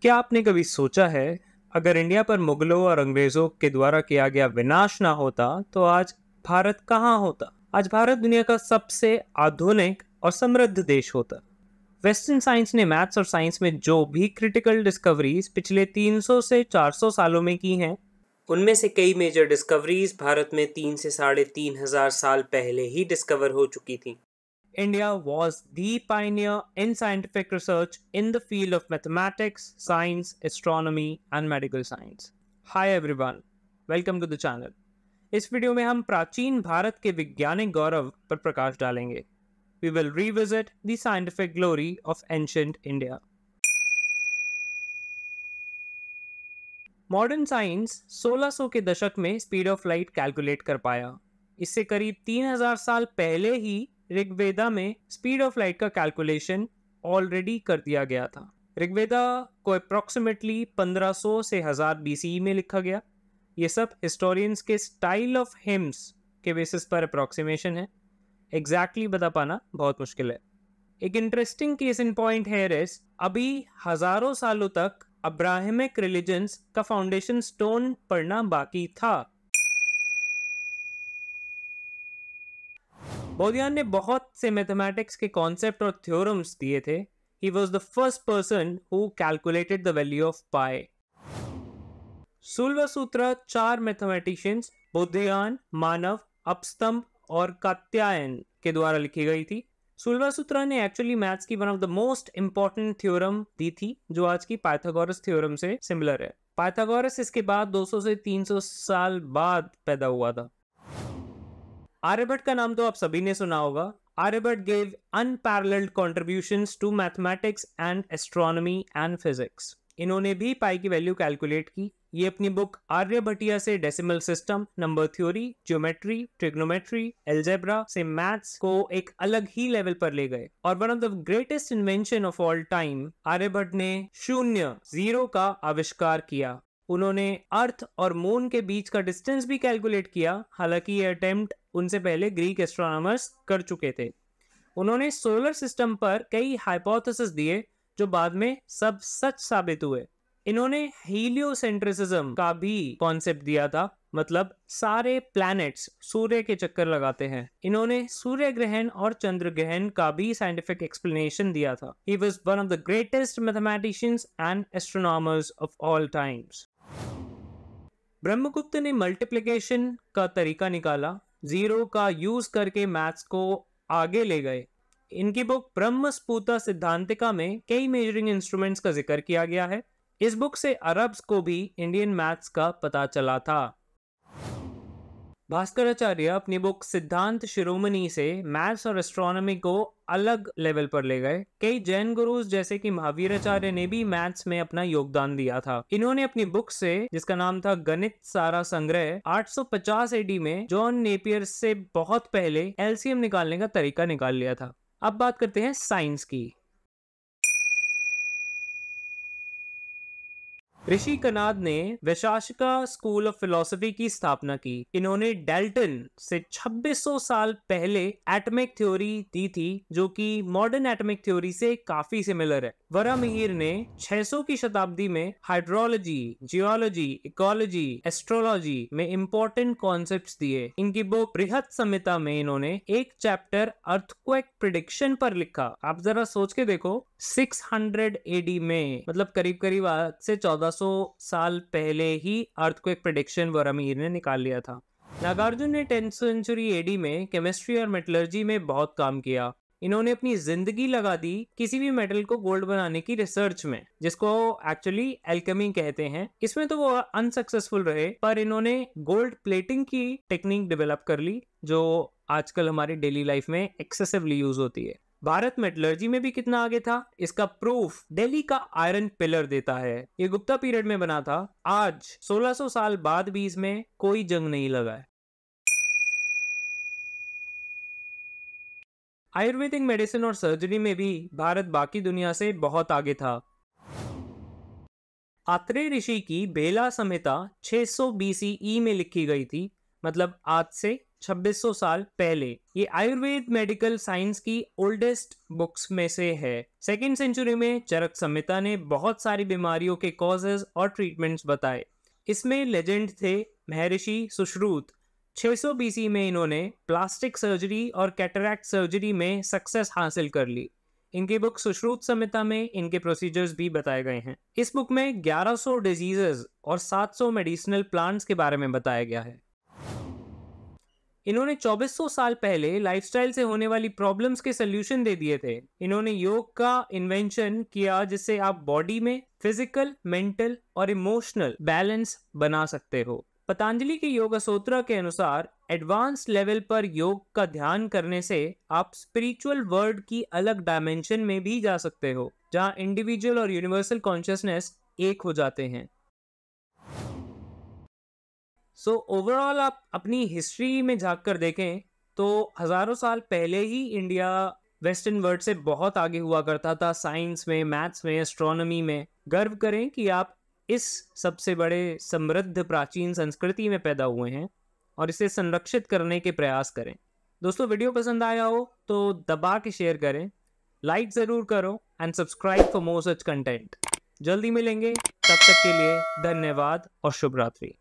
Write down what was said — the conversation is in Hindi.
क्या आपने कभी सोचा है, अगर इंडिया पर मुगलों और अंग्रेजों के द्वारा किया गया विनाश ना होता तो आज भारत कहाँ होता। आज भारत दुनिया का सबसे आधुनिक और समृद्ध देश होता। वेस्टर्न साइंस ने मैथ्स और साइंस में जो भी क्रिटिकल डिस्कवरीज पिछले 300 से 400 सालों में की हैं, उनमें से कई मेजर डिस्कवरीज भारत में 3 से 3,500 साल पहले ही डिस्कवर हो चुकी थी। India was the pioneer in scientific research in the field of mathematics, science, astronomy, and medical science. Hi everyone, welcome to the channel. इस वीडियो में हम प्राचीन भारत के वैज्ञानिक गौरव पर प्रकाश डालेंगे. We will revisit the scientific glory of ancient India. Modern science 1600 के दशक में स्पीड ऑफ लाइट कैलकुलेट कर पाया. इससे करीब 3000 साल पहले ही ऋग्वेदा में स्पीड ऑफ लाइट का कैलकुलेशन ऑलरेडी कर दिया गया था. ऋग्वेदा को अप्रॉक्सीमेटली 1500 से 1000 BCE में लिखा गया. ये सब हिस्टोरियंस के स्टाइल ऑफ हिम्स के बेसिस पर अप्रॉक्सीमेशन है. एग्जैक्टली बता पाना बहुत मुश्किल है. एक इंटरेस्टिंग केस इन पॉइंट है अभी हजारों सालों तक अब्राहमिक रिलीजन्स का फाउंडेशन स्टोन पड़ना बाकी था. बोधियान ने बहुत से मैथमेटिक्स के कॉन्सेप्ट और थ्योरम्स दिए थे. He was the first person who calculated the value of pi. सूत्र 4 मैथमेटिशियंस बोधियान, मानव, अपस्तंभ और कात्यायन के द्वारा लिखी गई थी. सूत्र ने एक्चुअली मैथ्स की one of the most important theorem दी थी, जो आज की पाइथागोरस थ्योरम से सिमिलर है. पाइथागोरस इसके बाद 200 से 300 साल बाद पैदा हुआ था. आर्यभट्ट का नाम तो आप सभी ने सुना होगा. Aryabhata gave unparalleled contributions to mathematics and astronomy and physics. इन्होंने भी पाई की वैल्यू कैलकुलेट की. ये अपनी बुक आर्यभट्टिया से decimal system, number theory, geometry, trigonometry, algebra से मैथ्स को एक अलग ही लेवल पर ले गए. और one of the greatest invention of all time, Aryabhata ने शून्य, जीरो का आविष्कार किया. उन्होंने अर्थ और मून के बीच का डिस्टेंस भी कैलकुलेट किया. हालांकि ये अटेम्प्ट उनसे पहले ग्रीक एस्ट्रोनॉमर्स कर चुके थे. उन्होंने सोलर सिस्टम पर कई हाइपोथेसिस दिए जो बाद में सब सच साबित हुए. इन्होंने हीलियोसेंट्रिसिज्म का भी कॉन्सेप्ट दिया था, मतलब सारे प्लैनेट्स सूर्य के चक्कर लगाते हैं. इन्होंने सूर्य ग्रहण और चंद्र ग्रहण का भी साइंटिफिक एक्सप्लेनेशन दिया था. He was one of the greatest mathematicians and astronomers of all times. Brahmagupta ने मल्टीप्लिकेशन का तरीका निकाला. जीरो का यूज करके मैथ्स को आगे ले गए. इनकी बुक ब्रह्मस्फुटा सिद्धांतिका में कई मेजरिंग इंस्ट्रूमेंट्स का जिक्र किया गया है. इस बुक से अरब्स को भी इंडियन मैथ्स का पता चला था. भास्कराचार्य अपनी बुक सिद्धांत शिरोमणि से मैथ्स और एस्ट्रोनॉमी को अलग लेवल पर ले गए. कई जैन गुरुज जैसे कि महावीराचार्य ने भी मैथ्स में अपना योगदान दिया था. इन्होंने अपनी बुक से, जिसका नाम था गणित सारा संग्रह, 850 AD में जॉन नेपियर से बहुत पहले एलसीएम निकालने का तरीका निकाल लिया था. अब बात करते हैं साइंस की. ऋषि कनाद ने वैशाखा स्कूल ऑफ फिलोसफी की स्थापना की. इन्होंने डाल्टन से 2600 साल पहले एटॉमिक थ्योरी दी थी, जो कि मॉडर्न एटॉमिक थ्योरी से काफी सिमिलर है. वराहमिहिर ने 600 की शताब्दी में हाइड्रोलॉजी, जियोलॉजी, इकोलॉजी, एस्ट्रोलॉजी में इंपॉर्टेंट कॉन्सेप्ट्स दिए. इनकी बुक बृहत संहिता में इन्होंने एक चैप्टर अर्थक्वेक प्रिडिक्शन पर लिखा. आप जरा सोच के देखो, 600 AD में, मतलब करीब करीब आज से 1400 साल पहले ही अर्थक्वेक प्रेडिक्शन वराहमिहिर ने निकाल लिया था. नागार्जुन ने 10th सेंचुरी AD में केमिस्ट्री और मेटलर्जी में बहुत काम किया. इन्होंने अपनी जिंदगी लगा दी किसी भी मेटल को गोल्ड बनाने की रिसर्च में, जिसको एक्चुअली एल्केमी कहते हैं. इसमें तो वो अनसक्सेसफुल रहे, पर इन्होंने गोल्ड प्लेटिंग की टेक्निक डेवलप कर ली, जो आजकल हमारी डेली लाइफ में एक्सेसिवली यूज होती है. भारत मेटलर्जी में भी कितना आगे था, इसका प्रूफ दिल्ली का आयरन पिलर देता है. ये गुप्ता पीरियड में बना था. आज 1600 साल बाद भी इसमें कोई जंग नहीं लगा है. आयुर्वेदिक मेडिसिन और सर्जरी में भी भारत बाकी दुनिया से बहुत आगे था. आत्रेय ऋषि की बेला संहिता 600 BCE में लिखी गई थी, मतलब आज से 2600 साल पहले। ये आयुर्वेद मेडिकल साइंस की ओल्डेस्ट बुक्स में से है। 2nd सेंचुरी में चरक संहिता ने बहुत सारी बीमारियों के कॉजेज और ट्रीटमेंट्स बताए। इसमें लेजेंड थे महर्षि सुश्रुत। 600 बीसी में इन्होंने प्लास्टिक सर्जरी और कैटरैक्ट सर्जरी में सक्सेस हासिल कर ली। इनकी बुक सुश्रुत संहिता में इनके प्रोसीजर्स भी बताए गए हैं। इस बुक में 1100 डिजीजेस और 700 मेडिसिनल प्लांट्स के बारे में बताया गया है। इन्होंने 2400 साल पहले लाइफस्टाइल से होने वाली प्रॉब्लम्स के सल्यूशन दे दिए थे। इन्होंने योग का इन्वेंशन किया जिससे आप बॉडी में फिजिकल, मेंटल और इमोशनल बैलेंस बना सकते हो। पतंजलि के योग सूत्र के अनुसार एडवांस लेवल पर योग का ध्यान करने से आप स्पिरिचुअल वर्ल्ड की अलग डायमेंशन में भी जा सकते हो, जहां इंडिविजुअल और यूनिवर्सल कॉन्शियसनेस एक हो जाते हैं। सो ओवरऑल आप अपनी हिस्ट्री में झांक कर देखें तो हजारों साल पहले ही इंडिया वेस्टर्न वर्ल्ड से बहुत आगे हुआ करता था, साइंस में, मैथ्स में, एस्ट्रोनॉमी में। गर्व करें कि आप इस सबसे बड़े समृद्ध प्राचीन संस्कृति में पैदा हुए हैं और इसे संरक्षित करने के प्रयास करें। दोस्तों, वीडियो पसंद आया हो तो दबा के शेयर करें, लाइक ज़रूर करो and subscribe for more such content. जल्दी मिलेंगे, तब तक के लिए धन्यवाद और शुभ रात्रि।